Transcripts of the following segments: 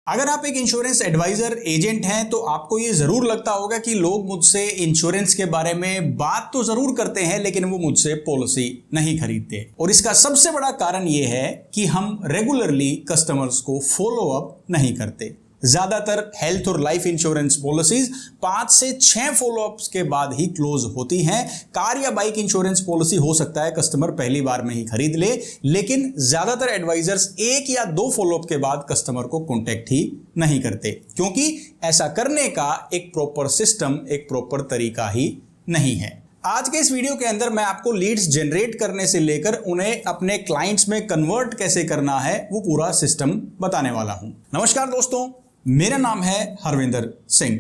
अगर आप एक इंश्योरेंस एडवाइजर एजेंट हैं तो आपको ये जरूर लगता होगा कि लोग मुझसे इंश्योरेंस के बारे में बात तो जरूर करते हैं लेकिन वो मुझसे पॉलिसी नहीं खरीदते। और इसका सबसे बड़ा कारण ये है कि हम रेगुलरली कस्टमर्स को फॉलो अप नहीं करते। ज्यादातर हेल्थ और लाइफ इंश्योरेंस पॉलिसीज 5 से 6 फॉलोअप्स के बाद ही क्लोज होती हैं। कार या बाइक इंश्योरेंस पॉलिसी हो सकता है कस्टमर पहली बार में ही खरीद ले, लेकिन ज्यादातर एडवाइजर्स 1 या 2 फॉलोअप के बाद कस्टमर को कॉन्टेक्ट ही नहीं करते, क्योंकि ऐसा करने का एक प्रॉपर सिस्टम, एक प्रॉपर तरीका ही नहीं है। आज के इस वीडियो के अंदर मैं आपको लीड्स जनरेट करने से लेकर उन्हें अपने क्लाइंट्स में कन्वर्ट कैसे करना है वो पूरा सिस्टम बताने वाला हूं। नमस्कार दोस्तों, मेरा नाम है हरविंदर सिंह।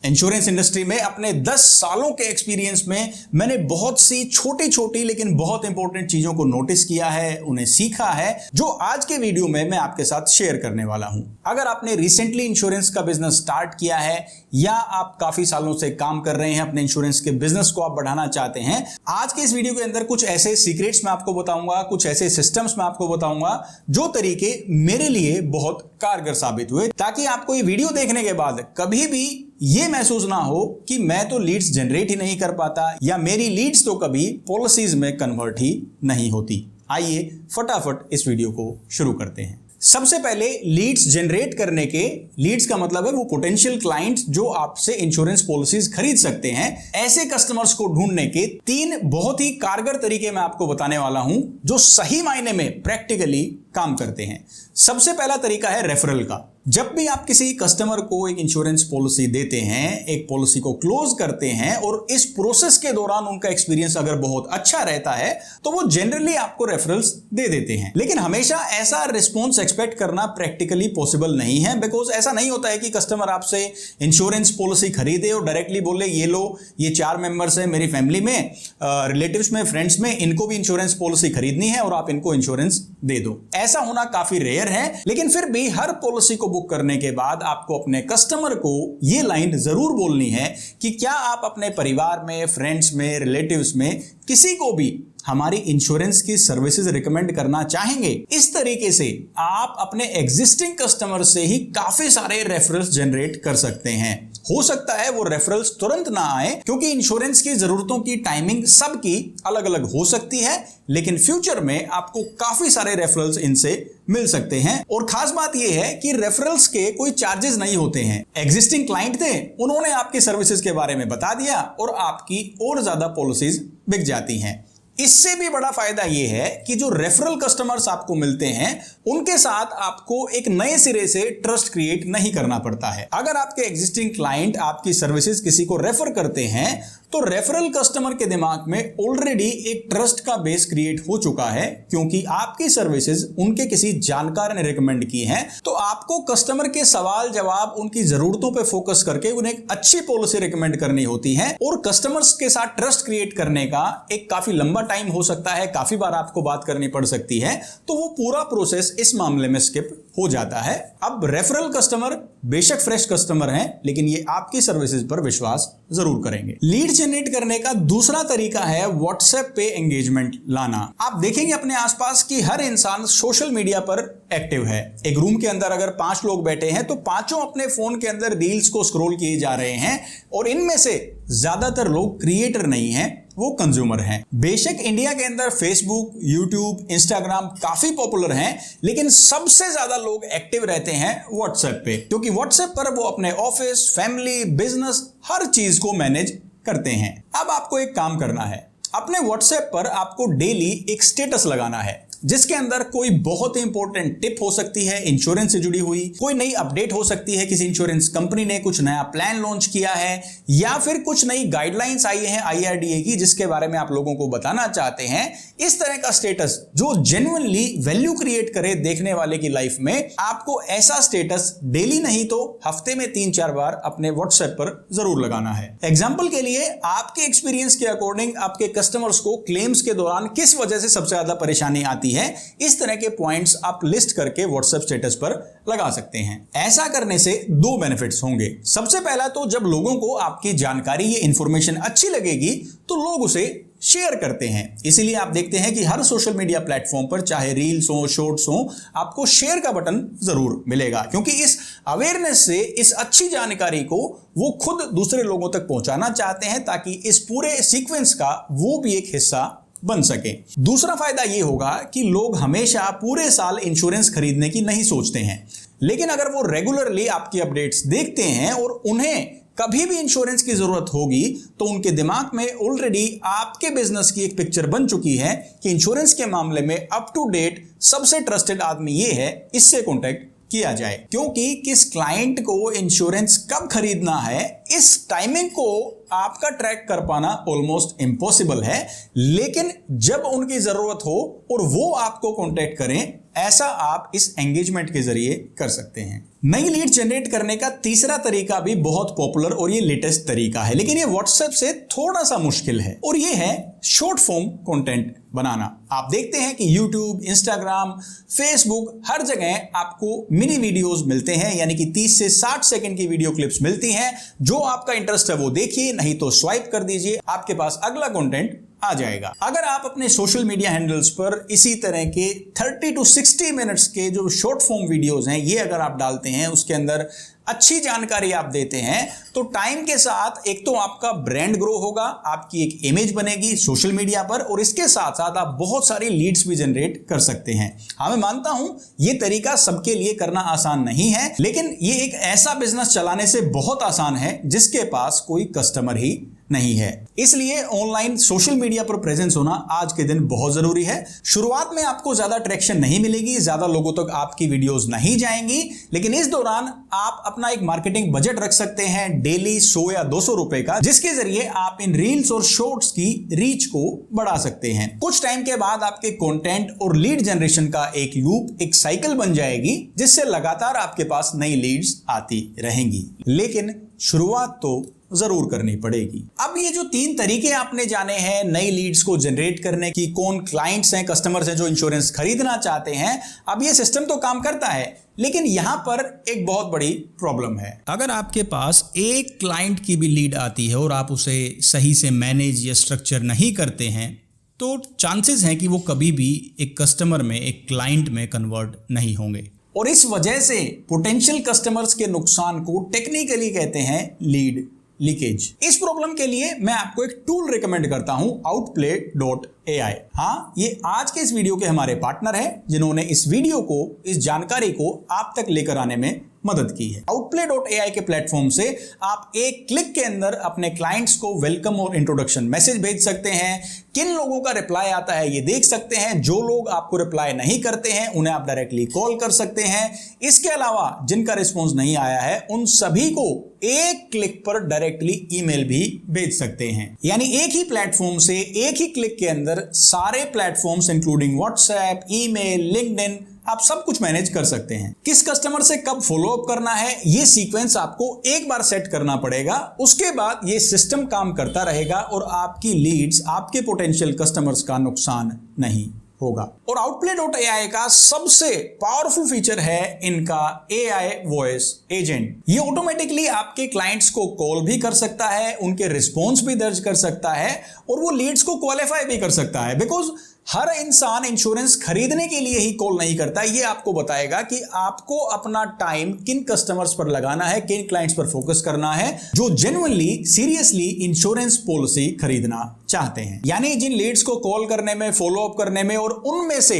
इंश्योरेंस इंडस्ट्री में अपने 10 सालों के एक्सपीरियंस में मैंने बहुत सी छोटी छोटी लेकिन बहुत इंपॉर्टेंट चीजों को नोटिस किया है, उन्हें सीखा है, जो आज के वीडियो में मैं आपके साथ शेयर करने वाला हूं। अगर आपने रिसेंटली इंश्योरेंस का बिजनेस स्टार्ट किया है या आप काफी सालों से काम कर रहे हैं, अपने इंश्योरेंस के बिजनेस को आप बढ़ाना चाहते हैं, आज के इस वीडियो के अंदर कुछ ऐसे सीक्रेट्स मैं आपको बताऊंगा, कुछ ऐसे सिस्टम्स मैं आपको बताऊंगा जो तरीके मेरे लिए बहुत कारगर साबित हुए, ताकि आपको ये वीडियो देखने के बाद कभी भी ये महसूस ना हो कि मैं तो लीड्स जनरेट ही नहीं कर पाता या मेरी लीड्स तो कभी पॉलिसीज में कन्वर्ट ही नहीं होती। आइए फटाफट इस वीडियो को शुरू करते हैं। सबसे पहले लीड्स जनरेट करने के, लीड्स का मतलब है वो पोटेंशियल क्लाइंट जो आपसे इंश्योरेंस पॉलिसीज खरीद सकते हैं, ऐसे कस्टमर्स को ढूंढने के 3 बहुत ही कारगर तरीके मैं आपको बताने वाला हूं जो सही मायने में प्रैक्टिकली काम करते हैं। सबसे पहला तरीका है रेफरल का। जब भी आप किसी कस्टमर को एक इंश्योरेंस पॉलिसी देते हैं, एक पॉलिसी को क्लोज करते हैं और इस प्रोसेस के दौरान उनका एक्सपीरियंस अगर बहुत अच्छा रहता है तो वो जनरली आपको रेफरल्स दे देते हैं। लेकिन हमेशा ऐसा रिस्पॉन्स एक्सपेक्ट करना प्रैक्टिकली पॉसिबल नहीं है, बिकॉज ऐसा नहीं होता है कि कस्टमर आपसे इंश्योरेंस पॉलिसी खरीदे और डायरेक्टली बोले ये लो, ये 4 मेंबर्स है मेरी फैमिली में, रिलेटिव्स में, फ्रेंड्स में, इनको भी इंश्योरेंस पॉलिसी खरीदनी है और आप इनको इंश्योरेंस दे दो। ऐसा होना काफी रेयर है, लेकिन फिर भी हर पॉलिसी को बुक करने के बाद आपको अपने कस्टमर को यह लाइन जरूर बोलनी है कि क्या आप अपने परिवार में, फ्रेंड्स में, रिलेटिव्स में किसी को भी हमारी इंश्योरेंस की सर्विसेज रिकमेंड करना चाहेंगे। इस तरीके से आप अपने एग्जिस्टिंग कस्टमर से ही काफी सारे रेफरल्स जनरेट कर सकते हैं। हो सकता है वो रेफरल्स तुरंत ना आए, क्योंकि इंश्योरेंस की जरूरतों की टाइमिंग सबकी अलग अलग हो सकती है, लेकिन फ्यूचर में आपको काफी सारे रेफरल्स इनसे मिल सकते हैं। और खास बात यह है कि रेफरल्स के कोई चार्जेस नहीं होते हैं। एग्जिस्टिंग क्लाइंट थे, उन्होंने आपकी सर्विसेज के बारे में बता दिया और आपकी और ज्यादा पॉलिसीज बिक जाती हैं। इससे भी बड़ा फायदा यह है कि जो रेफरल कस्टमर्स आपको मिलते हैं उनके साथ आपको एक नए सिरे से ट्रस्ट क्रिएट नहीं करना पड़ता है। अगर आपके एग्जिस्टिंग क्लाइंट आपकी सर्विसेज किसी को रेफर करते हैं तो रेफरल कस्टमर के दिमाग में ऑलरेडी एक ट्रस्ट का बेस क्रिएट हो चुका है, क्योंकि आपकी सर्विसेज उनके किसी जानकार ने रिकमेंड की हैं। तो आपको कस्टमर के सवाल जवाब, उनकी जरूरतों पे फोकस करके उन्हें एक अच्छी पॉलिसी रिकमेंड करनी होती है। और कस्टमर्स के साथ ट्रस्ट क्रिएट करने का एक काफी लंबा टाइम हो सकता है, काफी बार आपको बात करनी पड़ सकती है, तो वो पूरा प्रोसेस इस मामले में स्किप हो जाता है। अब रेफरल कस्टमर बेशक फ्रेश कस्टमर हैं, लेकिन ये आपकी सर्विसेज पर विश्वास जरूर करेंगे। लीड जनरेट करने का दूसरा तरीका है व्हाट्सएप पे एंगेजमेंट लाना। आप देखेंगे अपने आसपास कि हर इंसान सोशल मीडिया पर एक्टिव है। एक रूम के अंदर अगर 5 लोग बैठे हैं तो पांचों अपने फोन के अंदर रील्स को स्क्रॉल किए जा रहे हैं, और इनमें से ज्यादातर लोग क्रिएटर नहीं हैं, वो कंज्यूमर हैं। बेशक इंडिया के अंदर फेसबुक, यूट्यूब, इंस्टाग्राम काफी पॉपुलर हैं, लेकिन सबसे ज्यादा लोग एक्टिव रहते हैं व्हाट्सएप पे, क्योंकि व्हाट्सएप पर वो अपने ऑफिस, फैमिली, बिजनेस हर चीज को मैनेज करते हैं। अब आपको एक काम करना है, अपने व्हाट्सएप पर आपको डेली एक स्टेटस लगाना है जिसके अंदर कोई बहुत ही इंपॉर्टेंट टिप हो सकती है इंश्योरेंस से जुड़ी हुई, कोई नई अपडेट हो सकती है, किसी इंश्योरेंस कंपनी ने कुछ नया प्लान लॉन्च किया है, या फिर कुछ नई गाइडलाइंस आई है IRDA की जिसके बारे में आप लोगों को बताना चाहते हैं। इस तरह का स्टेटस जो जेन्युइनली वैल्यू क्रिएट करे देखने वाले की लाइफ में, आपको ऐसा स्टेटस डेली नहीं तो हफ्ते में 3-4 बार अपने व्हाट्सएप पर जरूर लगाना है। एग्जाम्पल के लिए, आपके एक्सपीरियंस के अकॉर्डिंग आपके कस्टमर्स को क्लेम्स के दौरान किस वजह से सबसे ज्यादा परेशानी आती है, इस तरह के पॉइंट्स आप लिस्ट करके व्हाट्सएप स्टेटस पर लगा सकते हैं। ऐसा करने से 2 बेनिफिट्स होंगे। सबसे पहला तो जब लोगों को आपकी जानकारी, ये इंफॉर्मेशन अच्छी लगेगी तो लोग उसे शेयर करते हैं। इसीलिए आप देखते हैं कि हर सोशल मीडिया प्लेटफॉर्म पर, चाहे रील्स हो, शॉर्ट्स हो, आपको शेयर का बटन जरूर मिलेगा, क्योंकि इस अवेयरनेस से इस अच्छी जानकारी को वो खुद दूसरे लोगों तक पहुंचाना चाहते हैं ताकि इस पूरे सीक्वेंस का वो भी एक हिस्सा बन सके। दूसरा फायदा ये होगा कि लोग हमेशा पूरे साल इंश्योरेंस खरीदने की नहीं सोचते हैं, लेकिन अगर वो रेगुलरली आपकी अपडेट्स देखते हैं और उन्हें कभी भी इंश्योरेंस की जरूरत होगी तो उनके दिमाग में ऑलरेडी आपके बिजनेस की एक पिक्चर बन चुकी है कि इंश्योरेंस के मामले में अप टू डेट सबसे ट्रस्टेड आदमी ये है, इससे कॉन्टेक्ट किया जाए। क्योंकि किस क्लाइंट को इंश्योरेंस कब खरीदना है, इस टाइमिंग को आपका ट्रैक कर पाना ऑलमोस्ट इम्पॉसिबल है, लेकिन जब उनकी जरूरत हो और वो आपको कांटेक्ट करें, ऐसा आप इस एंगेजमेंट के जरिए कर सकते हैं। नई लीड जनरेट करने का तीसरा तरीका भी बहुत पॉपुलर और ये लेटेस्ट तरीका है, लेकिन ये व्हाट्सएप से थोड़ा सा मुश्किल है, और ये है शॉर्ट फॉर्म कंटेंट बनाना। आप देखते हैं कि यूट्यूब, इंस्टाग्राम, फेसबुक, हर जगह आपको मिनी वीडियोस मिलते हैं, यानी कि 30 से 60 सेकंड की वीडियो क्लिप्स मिलती हैं। जो आपका इंटरेस्ट है वो देखिए, नहीं तो स्वाइप कर दीजिए, आपके पास अगला कंटेंट आ जाएगा। अगर आप अपने सोशल मीडिया हैंडल्स पर इसी तरह के 30 to 60 मिनट्स के जो शॉर्ट फॉर्म वीडियोस हैं, ये अगर आप डालते हैं, उसके अंदर अच्छी जानकारी आप देते हैं, तो टाइम के साथ एक तो आपका ब्रांड ग्रो होगा, आपकी एक इमेज बनेगी सोशल मीडिया पर, और इसके साथ साथ आप बहुत सारी लीड्स भी जनरेट कर सकते हैं। हाँ, मैं मानता हूं ये तरीका सबके लिए करना आसान नहीं है, लेकिन ये एक ऐसा बिजनेस चलाने से बहुत आसान है जिसके पास कोई कस्टमर ही नहीं है। इसलिए ऑनलाइन सोशल मीडिया पर प्रेजेंस होना आज के दिन बहुत जरूरी है। शुरुआत में आपको ज्यादा ट्रैक्शन नहीं मिलेगी, ज्यादा लोगों तक आपकी वीडियोस नहीं जाएंगी, लेकिन इस दौरान आप अपना एक मार्केटिंग बजट रख सकते हैं, डेली 100 या 200 रुपए का, जिसके जरिए आप इन रील्स और शॉर्ट्स की रीच को बढ़ा सकते हैं। कुछ टाइम के बाद आपके कंटेंट और लीड जनरेशन का एक लूप, एक साइकिल बन जाएगी, जिससे लगातार आपके पास नई लीड्स आती रहेंगी, लेकिन शुरुआत तो जरूर करनी पड़ेगी। अब ये जो 3 तरीके आपने जाने हैं नई लीड्स को जनरेट करने की, कौन क्लाइंट्स हैं, कस्टमर्स हैं जो इंश्योरेंस खरीदना चाहते हैं, अब ये सिस्टम तो काम करता है, लेकिन यहां पर एक बहुत बड़ी प्रॉब्लम है। अगर आपके पास एक क्लाइंट की भी लीड आती है और आप उसे सही से मैनेज या स्ट्रक्चर नहीं करते हैं, तो चांसेस हैं कि वो कभी भी एक कस्टमर में, एक क्लाइंट में कन्वर्ट नहीं होंगे, और इस वजह से पोटेंशियल कस्टमर्स के नुकसान को टेक्निकली कहते हैं लीड लीकेज। इस प्रॉब्लम के लिए मैं आपको एक टूल रिकमेंड करता हूं, outplay.ai। हाँ, ये आज के इस वीडियो के हमारे पार्टनर हैं, जिन्होंने इस वीडियो को, इस जानकारी को आप तक लेकर आने में मदद की है। outplay.ai के प्लेटफॉर्म से आप एक क्लिक के अंदर अपने क्लाइंट्स को वेलकम और इंट्रोडक्शन मैसेज भेज सकते हैं। किन लोगों का रिप्लाई आता है ये देख सकते हैं। जो लोग आपको रिप्लाई नहीं करते हैं उन्हें आप डायरेक्टली कॉल कर सकते हैं। इसके अलावा जिनका रिस्पॉन्स नहीं आया है उन सभी को एक क्लिक पर डायरेक्टली ईमेल भी भेज सकते हैं। यानी एक ही प्लेटफॉर्म से एक ही क्लिक के अंदर सारे platforms including WhatsApp, email, LinkedIn, आप सब कुछ मैनेज कर सकते हैं। किस कस्टमर से कब फॉलो अप करना है, ये सीक्वेंस आपको एक बार सेट करना पड़ेगा। उसके बाद ये सिस्टम काम करता रहेगा और आपकी लीड्स, आपके पोटेंशियल कस्टमर्स का नुकसान नहीं होगा। और outplay.ai का सबसे पावरफुल फीचर है इनका AI वॉइस एजेंट। ये ऑटोमेटिकली आपके क्लाइंट्स को कॉल भी कर सकता है, उनके रिस्पॉन्स भी दर्ज कर सकता है, और वो लीड्स को क्वालिफाई भी कर सकता है। बिकॉज हर इंसान इंश्योरेंस खरीदने के लिए ही कॉल नहीं करता। ये आपको बताएगा कि आपको अपना टाइम किन कस्टमर्स पर लगाना है, किन क्लाइंट्स पर फोकस करना है जो जेन्युइनली, सीरियसली इंश्योरेंस पॉलिसी खरीदना चाहते हैं। यानी जिन लीड्स को कॉल करने में, फॉलो अप करने में और उनमें से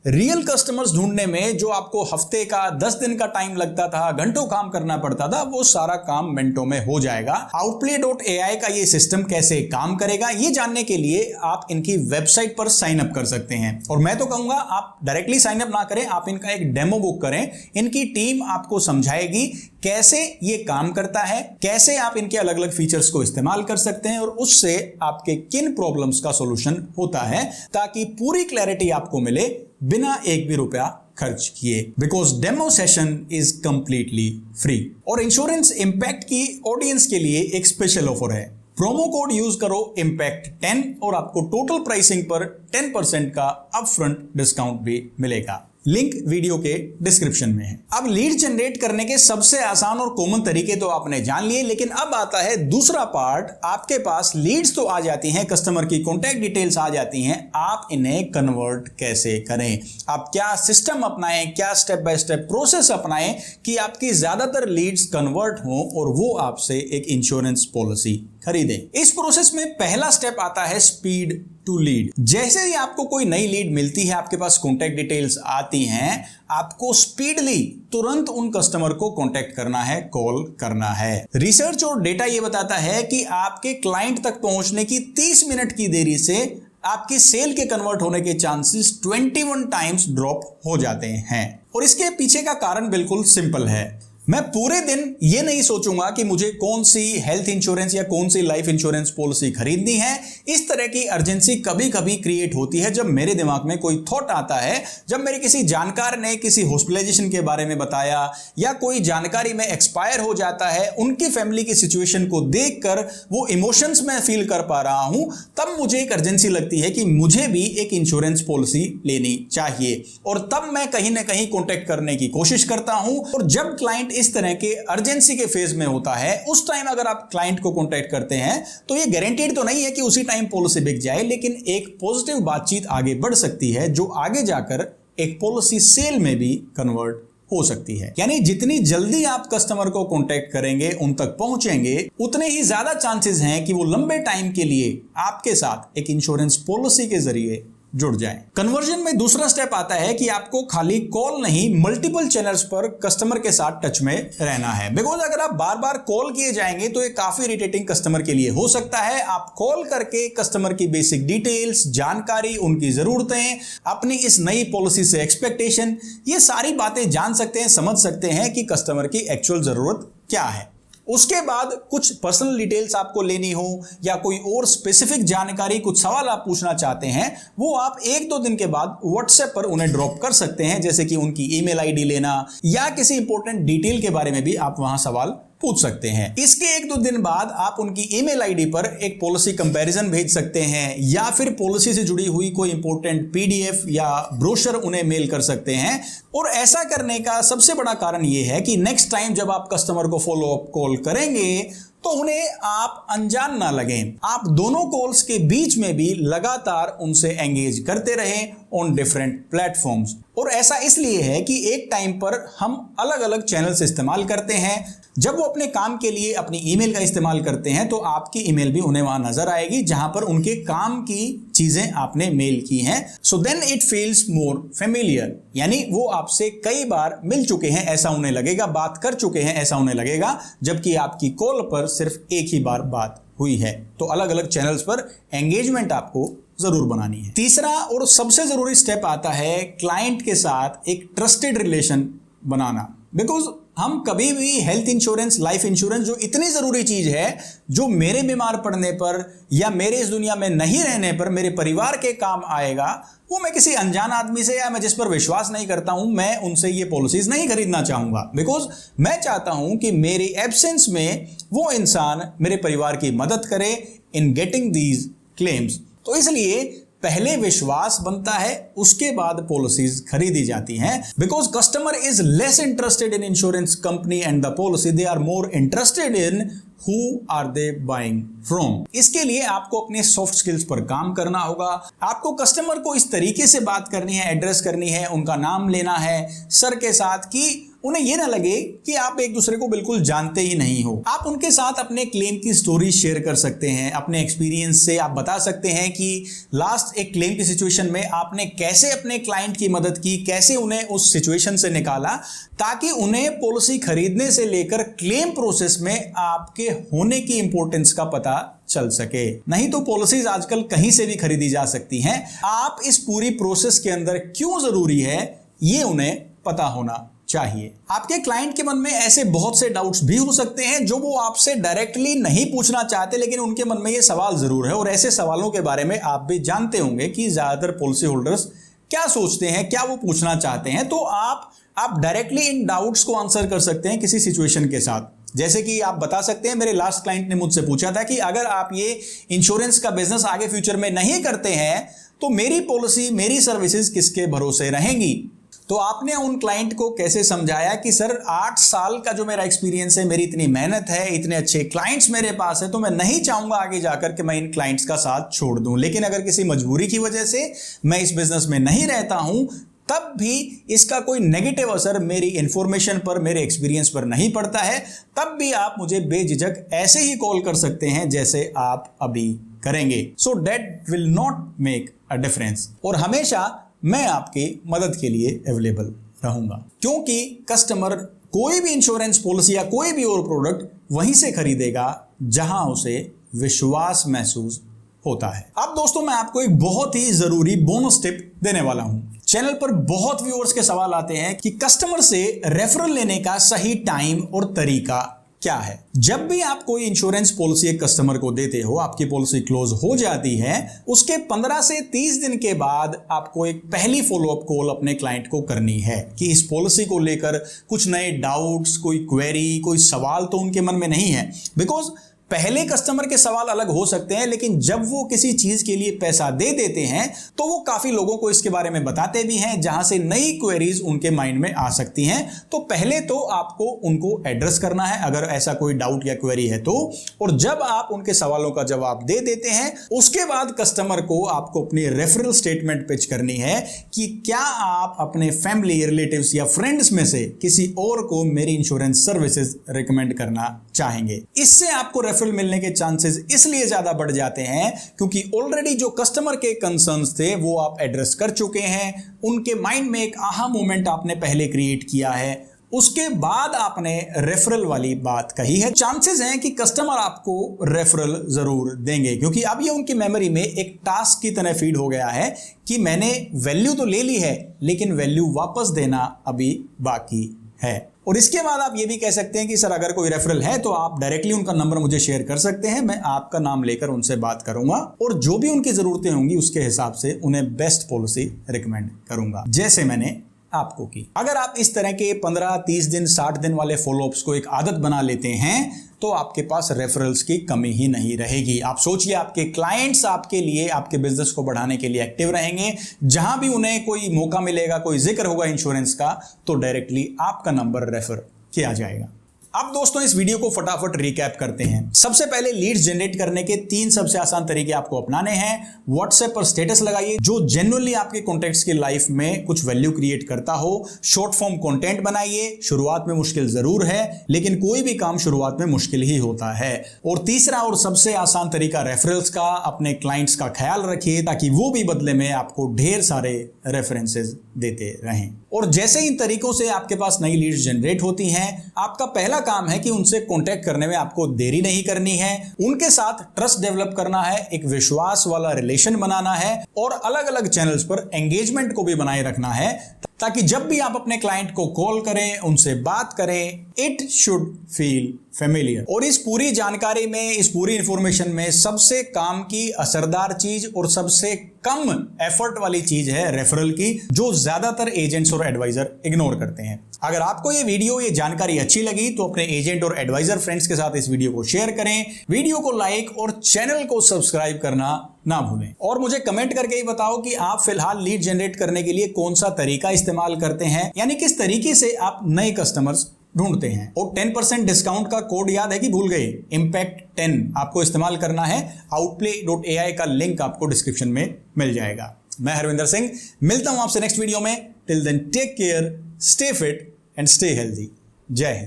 रियल कस्टमर्स ढूंढने में जो आपको हफ्ते का, 10 दिन का टाइम लगता था, घंटों काम करना पड़ता था, वो सारा काम मिनटों में हो जाएगा। outplay.ai का ये सिस्टम कैसे काम करेगा, ये जानने के लिए आप इनकी वेबसाइट पर साइन अप कर सकते हैं। और मैं तो कहूंगा आप डायरेक्टली साइन अप ना करें, आप इनका एक डेमो बुक करें। इनकी टीम आपको समझाएगी कैसे ये काम करता है, कैसे आप इनके अलग अलग फीचर्स को इस्तेमाल कर सकते हैं और उससे आपके किन प्रॉब्लम्स का सॉल्यूशन होता है, ताकि पूरी क्लैरिटी आपको मिले बिना एक भी रुपया खर्च किए। Because demo session is completely free. और इंश्योरेंस इंपैक्ट की ऑडियंस के लिए एक स्पेशल ऑफर है। प्रोमो कोड यूज करो IMPACT10 और आपको टोटल प्राइसिंग पर 10% का अपफ्रंट डिस्काउंट भी मिलेगा। लिंक वीडियो के डिस्क्रिप्शन में है। अब लीड जनरेट करने के सबसे आसान और कॉमन तरीके तो आपने जान लिए, लेकिन अब आता है दूसरा पार्ट। आपके पास लीड्स तो आ जाती हैं, कस्टमर की कॉन्टैक्ट डिटेल्स आ जाती हैं, आप इन्हें कन्वर्ट कैसे करें, आप क्या सिस्टम अपनाएं, क्या स्टेप बाय स्टेप प्रोसेस अपनाएं कि आपकी ज्यादातर लीड्स कन्वर्ट हों और वो आपसे एक इंश्योरेंस पॉलिसी खरीदें। इस प्रोसेस में पहला स्टेप आता है स्पीड टू लीड। जैसे ही आपको कोई नई लीड मिलती है, आपके पास कॉन्टैक्ट डिटेल्स आती हैं, आपको स्पीडली तुरंत उन कस्टमर को कॉन्टैक्ट करना है, कॉल करना है। रिसर्च और डेटा यह बताता है कि आपके क्लाइंट तक पहुंचने की 30 मिनट की देरी से आपकी सेल के कन्वर्ट होने के चांसेस 21 टाइम्स ड्रॉप हो जाते हैं। और इसके पीछे का कारण बिल्कुल सिंपल है। मैं पूरे दिन ये नहीं सोचूंगा कि मुझे कौन सी हेल्थ इंश्योरेंस या कौन सी लाइफ इंश्योरेंस पॉलिसी खरीदनी है। इस तरह की अर्जेंसी कभी कभी क्रिएट होती है जब मेरे दिमाग में कोई थॉट आता है, जब मेरे किसी जानकार ने किसी हॉस्पिटलाइजेशन के बारे में बताया या कोई जानकारी में एक्सपायर हो जाता है, उनकी फैमिली की सिचुएशन को देखकर वो इमोशंस में फील कर पा रहा हूं, तब मुझे एक अर्जेंसी लगती है कि मुझे भी एक इंश्योरेंस पॉलिसी लेनी चाहिए। और तब मैं कहीं ना कहीं कॉन्टेक्ट करने की कोशिश करता हूं। और जब क्लाइंट इस तरह के अर्जेंसी के फेज में होता है, उस टाइम अगर आप क्लाइंट को कांटेक्ट करते हैं तो ये गारंटीड तो नहीं है कि उसी टाइम पॉलिसी बिक जाए, लेकिन एक पॉजिटिव बातचीत आगे बढ़ सकती है जो आगे जाकर एक पॉलिसी सेल में भी कन्वर्ट हो सकती है। यानी जितनी जल्दी आप कस्टमर को कांटेक्ट करेंगे, उन तक पहुंचेंगे, उतने ही ज्यादा चांसेस हैं कि वो लंबे टाइम के लिए आपके साथ एक इंश्योरेंस पॉलिसी के जरिए जुड़ जाएं। कन्वर्जन में दूसरा स्टेप आता है कि आपको खाली कॉल नहीं, मल्टीपल चैनल्स पर कस्टमर के साथ टच में रहना है। बिकॉज अगर आप बार बार कॉल किए जाएंगे तो ये काफी इरिटेटिंग कस्टमर के लिए हो सकता है। आप कॉल करके कस्टमर की बेसिक डिटेल्स, जानकारी, उनकी जरूरतें, अपनी इस नई पॉलिसी से एक्सपेक्टेशन, ये सारी बातें जान सकते हैं, समझ सकते हैं कि कस्टमर की एक्चुअल जरूरत क्या है। उसके बाद कुछ पर्सनल डिटेल्स आपको लेनी हो या कोई और स्पेसिफिक जानकारी, कुछ सवाल आप पूछना चाहते हैं, वो आप 1-2 दिन के बाद व्हाट्सएप पर उन्हें ड्रॉप कर सकते हैं। जैसे कि उनकी ईमेल आईडी लेना या किसी इंपॉर्टेंट डिटेल के बारे में भी आप वहां सवाल पूछ सकते हैं। इसके 1-2 दिन बाद आप उनकी ईमेल आईडी पर एक पॉलिसी कंपैरिजन भेज सकते हैं या फिर पॉलिसी से जुड़ी हुई कोई इंपॉर्टेंट पीडीएफ या ब्रोशर उन्हें मेल कर सकते हैं। और ऐसा करने का सबसे बड़ा कारण यह है कि नेक्स्ट टाइम जब आप कस्टमर को फॉलो अप कॉल करेंगे तो उन्हें आप अनजान ना लगें। आप दोनों कॉल्स के बीच में भी लगातार उनसे एंगेज करते रहें ऑन डिफरेंट प्लेटफॉर्म्स। और ऐसा इसलिए है कि एक टाइम पर हम अलग अलग चैनल्स इस्तेमाल करते हैं। जब वो अपने काम के लिए अपनी ईमेल का इस्तेमाल करते हैं तो आपकी ईमेल भी उन्हें वहां नजर आएगी जहां पर उनके काम की चीजें आपने मेल की हैं। So then it feels more familiar, यानी वो आपसे कई बार मिल चुके हैं ऐसा उन्हें लगेगा, बात कर चुके हैं ऐसा उन्हें लगेगा, जबकि आपकी कॉल पर सिर्फ एक ही बार बात हुई है। तो अलग अलग चैनल्स पर एंगेजमेंट आपको जरूर बनानी है। तीसरा और सबसे जरूरी स्टेप आता है क्लाइंट के साथ एक ट्रस्टेड रिलेशन बनाना। बिकॉज हम कभी भी हेल्थ इंश्योरेंस, लाइफ इंश्योरेंस जो इतनी जरूरी चीज है, जो मेरे बीमार पड़ने पर या मेरे इस दुनिया में नहीं रहने पर मेरे परिवार के काम आएगा, वो मैं किसी अनजान आदमी से या मैं जिस पर विश्वास नहीं करता हूं, मैं उनसे ये पॉलिसीज नहीं खरीदना चाहूंगा। बिकॉज मैं चाहता हूं कि मेरी एब्सेंस में वो इंसान मेरे परिवार की मदद करे इन गेटिंग दीज क्लेम्स। तो इसलिए पहले विश्वास बनता है, उसके बाद पॉलिसीज खरीदी जाती हैं। Because customer is less interested in insurance company and the policy, they are more interested in who are they buying from. इसके लिए आपको अपने सॉफ्ट स्किल्स पर काम करना होगा। आपको कस्टमर को इस तरीके से बात करनी है, एड्रेस करनी है, उनका नाम लेना है सर के साथ कि उन्हें यह ना लगे कि आप एक दूसरे को बिल्कुल जानते ही नहीं हो। आप उनके साथ अपने क्लेम की स्टोरी शेयर कर सकते हैं। अपने एक्सपीरियंस से आप बता सकते हैं कि लास्ट एक क्लेम की सिचुएशन में आपने कैसे अपने क्लाइंट की मदद की, कैसे उन्हें उस सिचुएशन से निकाला, ताकि उन्हें पॉलिसी खरीदने से लेकर क्लेम प्रोसेस में आपके होने की इंपॉर्टेंस का पता चल सके। नहीं तो पॉलिसीज आजकल कहीं से भी खरीदी जा सकती हैं। आप इस पूरी प्रोसेस के अंदर क्यों जरूरी है, ये उन्हें पता होना चाहिए। आपके क्लाइंट के मन में ऐसे बहुत से डाउट्स भी हो सकते हैं जो वो आपसे डायरेक्टली नहीं पूछना चाहते, लेकिन उनके मन में ये सवाल जरूर है। और ऐसे सवालों के बारे में आप भी जानते होंगे कि ज्यादातर पॉलिसी होल्डर्स क्या सोचते हैं, क्या वो पूछना चाहते हैं। तो आप डायरेक्टली इन डाउट्स को आंसर कर सकते हैं किसी सिचुएशन के साथ। जैसे कि आप बता सकते हैं, मेरे लास्ट क्लाइंट ने मुझसे पूछा था कि अगर आप ये इंश्योरेंस का बिजनेस आगे फ्यूचर में नहीं करते हैं तो मेरी पॉलिसी, मेरी सर्विसेज किसके भरोसे रहेंगी। तो आपने उन क्लाइंट को कैसे समझाया कि सर 8 साल का जो मेरा एक्सपीरियंस है, मेरी इतनी मेहनत है, इतने अच्छे क्लाइंट्स मेरे पास है, तो मैं नहीं चाहूंगा आगे जाकर के मैं इन क्लाइंट्स का साथ छोड़ दूं, लेकिन अगर किसी मजबूरी की वजह से मैं इस बिजनेस में नहीं रहता हूं तब भी इसका कोई नेगेटिव असर मेरी इंफॉर्मेशन पर, मेरे एक्सपीरियंस पर नहीं पड़ता है, तब भी आप मुझे बेझिझक ऐसे ही कॉल कर सकते हैं जैसे आप अभी करेंगे। So that will not make a difference. और हमेशा मैं आपकी मदद के लिए अवेलेबल रहूंगा, क्योंकि कस्टमर कोई भी इंश्योरेंस पॉलिसी या कोई भी और प्रोडक्ट वहीं से खरीदेगा जहां उसे विश्वास महसूस होता है। अब दोस्तों मैं आपको एक बहुत ही जरूरी बोनस टिप देने वाला हूं। चैनल पर बहुत व्यूअर्स के सवाल आते हैं कि कस्टमर से रेफरल लेने का सही टाइम और तरीका क्या है। जब भी आप कोई इंश्योरेंस पॉलिसी एक कस्टमर को देते हो, आपकी पॉलिसी क्लोज हो जाती है, उसके 15 से 30 दिन के बाद आपको एक पहली फॉलोअप कॉल अपने क्लाइंट को करनी है कि इस पॉलिसी को लेकर कुछ नए डाउट्स, कोई क्वेरी, कोई सवाल तो उनके मन में नहीं है। बिकॉज पहले कस्टमर के सवाल अलग हो सकते हैं, लेकिन जब वो किसी चीज के लिए पैसा दे देते हैं तो वो काफी लोगों को इसके बारे में बताते भी हैं, जहां से नई क्वेरीज उनके माइंड में आ सकती हैं। तो पहले तो आपको उनको एड्रेस करना है अगर ऐसा कोई डाउट या क्वेरी है तो, और जब आप उनके सवालों का जवाब दे देते हैं उसके बाद कस्टमर को आपको अपनी रेफरल स्टेटमेंट पिच करनी है कि क्या आप अपने फैमिली, रिलेटिव्स या फ्रेंड्स में से किसी और को मेरी इंश्योरेंस सर्विसेज रिकमेंड करना चाहेंगे। इससे आपको रेफरल मिलने के चांसेस इसलिए ज्यादा बढ़ जाते हैं क्योंकि ऑलरेडी जो कस्टमर के कंसर्न्स थे वो आप एड्रेस कर चुके हैं, उनके माइंड में एक आहा मोमेंट आपने पहले क्रिएट किया है, उसके बाद आपने रेफरल वाली बात कही है। चांसेस हैं कि कस्टमर आपको रेफरल जरूर देंगे, क्योंकि अब ये उनकी मेमोरी में एक टास्क की तरह फीड हो गया है कि मैंने वैल्यू तो ले ली है लेकिन वैल्यू वापस देना अभी बाकी है। और इसके बाद आप ये भी कह सकते हैं कि सर अगर कोई रेफरल है तो आप डायरेक्टली उनका नंबर मुझे शेयर कर सकते हैं, मैं आपका नाम लेकर उनसे बात करूंगा और जो भी उनकी जरूरतें होंगी उसके हिसाब से उन्हें बेस्ट पॉलिसी रिकमेंड करूंगा, जैसे मैंने आपको की। अगर आप इस तरह के 15, 30 दिन, 60 दिन वाले फॉलोअप्स को एक आदत बना लेते हैं तो आपके पास रेफरल्स की कमी ही नहीं रहेगी। आप सोचिए, आपके क्लाइंट्स आपके लिए, आपके बिजनेस को बढ़ाने के लिए एक्टिव रहेंगे। जहां भी उन्हें कोई मौका मिलेगा, कोई जिक्र होगा इंश्योरेंस का, तो डायरेक्टली आपका नंबर रेफर किया जाएगा। अब दोस्तों इस वीडियो को फटाफट रिकैप करते हैं। सबसे पहले लीड्स जनरेट करने के 3 सबसे आसान तरीके आपको अपनाने हैं। व्हाट्सएप पर स्टेटस लगाइए जो जेन्युइनली आपके कॉन्टैक्ट्स की लाइफ में कुछ वैल्यू क्रिएट करता हो। शॉर्ट फॉर्म कंटेंट बनाइए। शुरुआत में मुश्किल जरूर है, लेकिन कोई भी काम शुरुआत में मुश्किल ही होता है। और तीसरा और सबसे आसान तरीका रेफरल्स का। अपने क्लाइंट्स का ख्याल रखिए ताकि वो भी बदले में आपको ढेर सारे रेफरेंसेस देते रहें। और जैसे इन तरीकों से आपके पास नई लीड्स जनरेट होती हैं, आपका पहला काम है कि उनसे कांटेक्ट करने में आपको देरी नहीं करनी है। उनके साथ ट्रस्ट डेवलप करना है, एक विश्वास वाला रिलेशन बनाना है और अलग अलग चैनल्स पर एंगेजमेंट को भी बनाए रखना है ताकि जब भी आप अपने क्लाइंट को कॉल करें, उनसे बात करें, इट शुड फील फेमिलियर। और इस पूरी जानकारी में, इस पूरी इंफॉर्मेशन में सबसे काम की, असरदार चीज और सबसे कम एफर्ट वाली चीज है रेफरल की, जो ज्यादातर एजेंट्स और एडवाइजर इग्नोर करते हैं। अगर आपको ये वीडियो, ये जानकारी अच्छी लगी तो अपने एजेंट और एडवाइजर फ्रेंड्स के साथ इस वीडियो को शेयर करें, वीडियो को लाइक और चैनल को सब्सक्राइब करना ना भूलें। और मुझे कमेंट करके ही बताओ कि आप फिलहाल लीड जनरेट करने के लिए कौन सा तरीका इस्तेमाल करते हैं, यानी किस तरीके से आप नए कस्टमर्स ढूंढते हैं। और 10% डिस्काउंट का कोड याद है कि भूल गए? इम्पैक्ट 10 आपको इस्तेमाल करना है। outplay.ai का लिंक आपको डिस्क्रिप्शन में मिल जाएगा। मैं हरविंदर सिंह मिलता हूं आपसे नेक्स्ट वीडियो में। Till then take care, stay fit and stay healthy. Jai Hind.